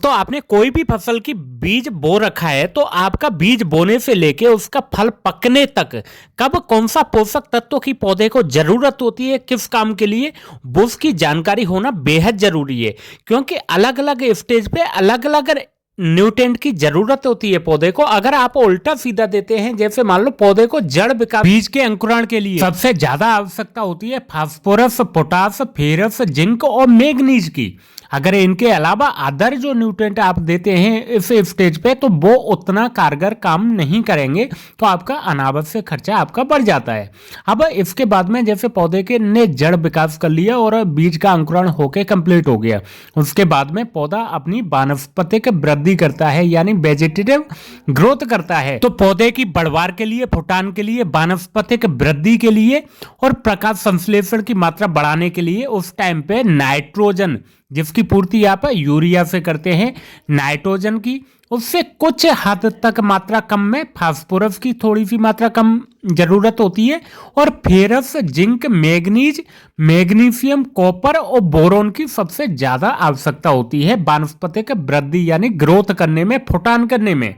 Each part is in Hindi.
दोस्तों आपने कोई भी फसल की बीज बो रखा है तो आपका बीज बोने से लेके उसका फल पकने तक कब कौन सा पोषक तत्व की पौधे को जरूरत होती है, किस काम के लिए, वो उसकी जानकारी होना बेहद जरूरी है। क्योंकि अलग अलग स्टेज पे अलग अलग न्यूट्रिएंट की जरूरत होती है पौधे को। अगर आप उल्टा सीधा देते हैं, जैसे मान लो पौधे को जड़ विकास बीज के अंकुरण के लिए सबसे ज्यादा आवश्यकता होती है फास्फोरस, पोटास, फेरस, जिंक और मैग्नीज की। अगर इनके अलावा अदर जो न्यूट्रिएंट आप देते हैं इस स्टेज पे तो वो उतना कारगर काम नहीं करेंगे, तो आपका अनावश्यक खर्चा आपका बढ़ जाता है। अब इसके बाद में जैसे पौधे के ने जड़ विकास कर लिया और बीज का अंकुरण होके कंप्लीट हो गया, उसके बाद में पौधा अपनी वानस्पतिक वृद्धि करता है, यानी वेजिटेटिव ग्रोथ करता है। तो पौधे की बढ़वार के लिए, फुटान के लिए, वानस्पतिक वृद्धि के लिए और प्रकाश संश्लेषण की मात्रा बढ़ाने के लिए उस टाइम पे नाइट्रोजन, जिसकी पूर्ति आप यूरिया से करते हैं, नाइट्रोजन की उससे कुछ हद तक मात्रा कम में फास्फोरस की थोड़ी सी मात्रा कम जरूरत होती है, और ferrous, zinc, manganese, magnesium, copper और बोरोन की सबसे ज्यादा आवश्यकता होती है वानस्पतिक वृद्धि यानी ग्रोथ करने में, फुटान करने में।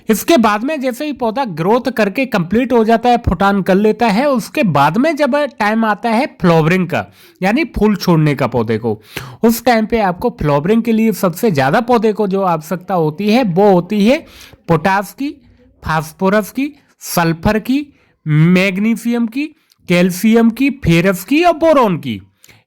इसके बाद में जैसे ही पौधा ग्रोथ करके कंप्लीट हो जाता है, फुटान कर लेता है, उसके बाद में जब टाइम आता है फ्लावरिंग का, यानी फूल छोड़ने का पौधे को, उस टाइम पे आपको फ्लावरिंग के लिए सबसे ज़्यादा पौधे को जो आवश्यकता होती है वो होती है पोटास की, फास्फोरस की, सल्फर की, मैग्नीशियम की, कैल्शियम की, फेरस की और बोरोन की।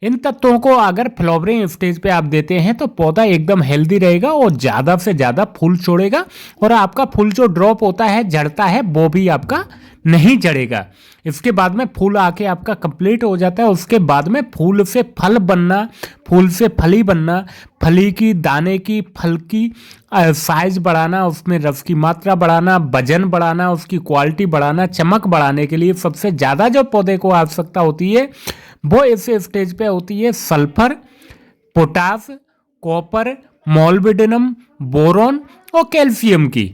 इन तत्वों को अगर फ्लावरिंग स्टेज पे आप देते हैं तो पौधा एकदम हेल्दी रहेगा और ज़्यादा से ज़्यादा फूल छोड़ेगा, और आपका फूल जो ड्रॉप होता है, झड़ता है, वो भी आपका नहीं झड़ेगा। इसके बाद में फूल आके आपका कंप्लीट हो जाता है। उसके बाद में फूल से फल बनना, फूल से फली बनना, फली की, दाने की, फल की साइज बढ़ाना, उसमें रस की मात्रा बढ़ाना, वजन बढ़ाना, उसकी क्वालिटी बढ़ाना, चमक बढ़ाने के लिए सबसे ज़्यादा जो पौधे को आवश्यकता होती है वो इस स्टेज पे होती है सल्फर, पोटास, कॉपर, मोल्बिडिनम, बोरोन और कैल्शियम की।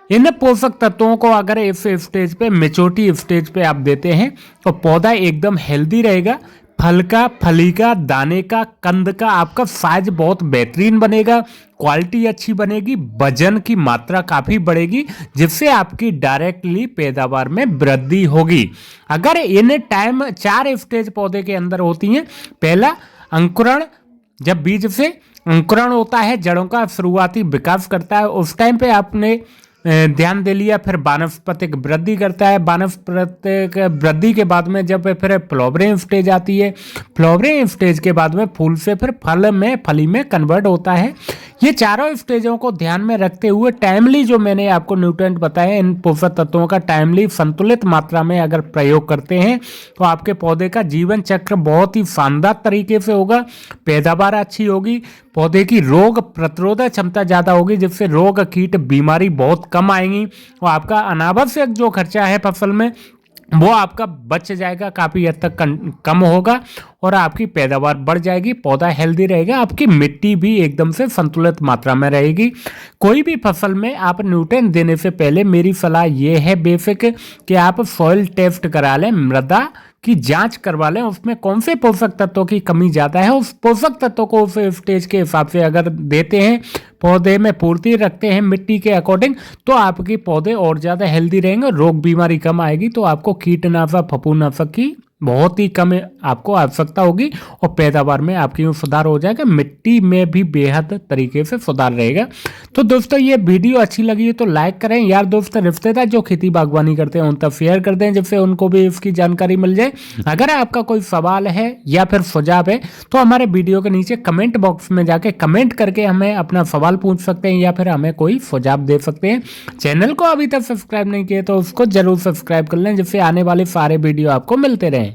इन पोषक तत्वों को अगर इस स्टेज पे, मेच्योरिटी स्टेज पे आप देते हैं तो पौधा एकदम हेल्दी रहेगा। फल का, फली का, दाने का, कंद का आपका साइज बहुत बेहतरीन बनेगा, क्वालिटी अच्छी बनेगी, वजन की मात्रा काफ़ी बढ़ेगी, जिससे आपकी डायरेक्टली पैदावार में वृद्धि होगी। अगर इन टाइम 4 स्टेज पौधे के अंदर होती हैं। पहला अंकुरण, जब बीज से अंकुरण होता है, जड़ों का शुरुआती विकास करता है, उस टाइम पे आपने ध्यान दे लिया। फिर वानस्पतिक वृद्धि करता है, वानस्पतिक वृद्धि के बाद में जब फिर फ्लावरिंग स्टेज आती है, फ्लावरिंग स्टेज के बाद में फूल से फिर फल में, फली में कन्वर्ट होता है। ये चारों स्टेजों को ध्यान में रखते हुए टाइमली जो मैंने आपको न्यूट्रिएंट बताए, इन पोषक तत्वों का टाइमली संतुलित मात्रा में अगर प्रयोग करते हैं तो आपके पौधे का जीवन चक्र बहुत ही शानदार तरीके से होगा, पैदावार अच्छी होगी, पौधे की रोग प्रतिरोधक क्षमता ज़्यादा होगी, जिससे रोग, कीट, बीमारी बहुत कम आएंगी, और आपका अनावश्यक जो खर्चा है फसल में वो आपका बच जाएगा, काफ़ी हद तक कम होगा, और आपकी पैदावार बढ़ जाएगी, पौधा हेल्दी रहेगा, आपकी मिट्टी भी एकदम से संतुलित मात्रा में रहेगी। कोई भी फसल में आप न्यूट्रिएंट देने से पहले मेरी सलाह ये है बेसिक कि आप सॉइल टेस्ट करा लें, मृदा की जांच करवा लें, उसमें कौन से पोषक तत्वों की कमी ज़्यादा है, उस पोषक तत्वों को उस स्टेज के हिसाब से अगर देते हैं, पौधे में पूर्ति रखते हैं मिट्टी के अकॉर्डिंग, तो आपके पौधे और ज़्यादा हेल्दी रहेंगे, रोग बीमारी कम आएगी, तो आपको कीटनाशक, फफूंदनाशक की बहुत ही कम आपको आवश्यकता होगी, और पैदावार में आपकी सुधार हो जाएगा, मिट्टी में भी बेहद तरीके से सुधार रहेगा। तो दोस्तों ये वीडियो अच्छी लगी है तो लाइक करें, यार दोस्त रिश्तेदार जो खेती बागवानी करते हैं उन तक शेयर कर दें, जिससे उनको भी इसकी जानकारी मिल जाए। अगर आपका कोई सवाल है या फिर सुझाव है तो हमारे वीडियो के नीचे कमेंट बॉक्स में जाके कमेंट करके हमें अपना सवाल पूछ सकते हैं, या फिर हमें कोई सुझाव दे सकते हैं। चैनल को अभी तक सब्सक्राइब नहीं किया तो उसको जरूर सब्सक्राइब कर लें, जिससे आने वाले सारे वीडियो आपको मिलते रहें।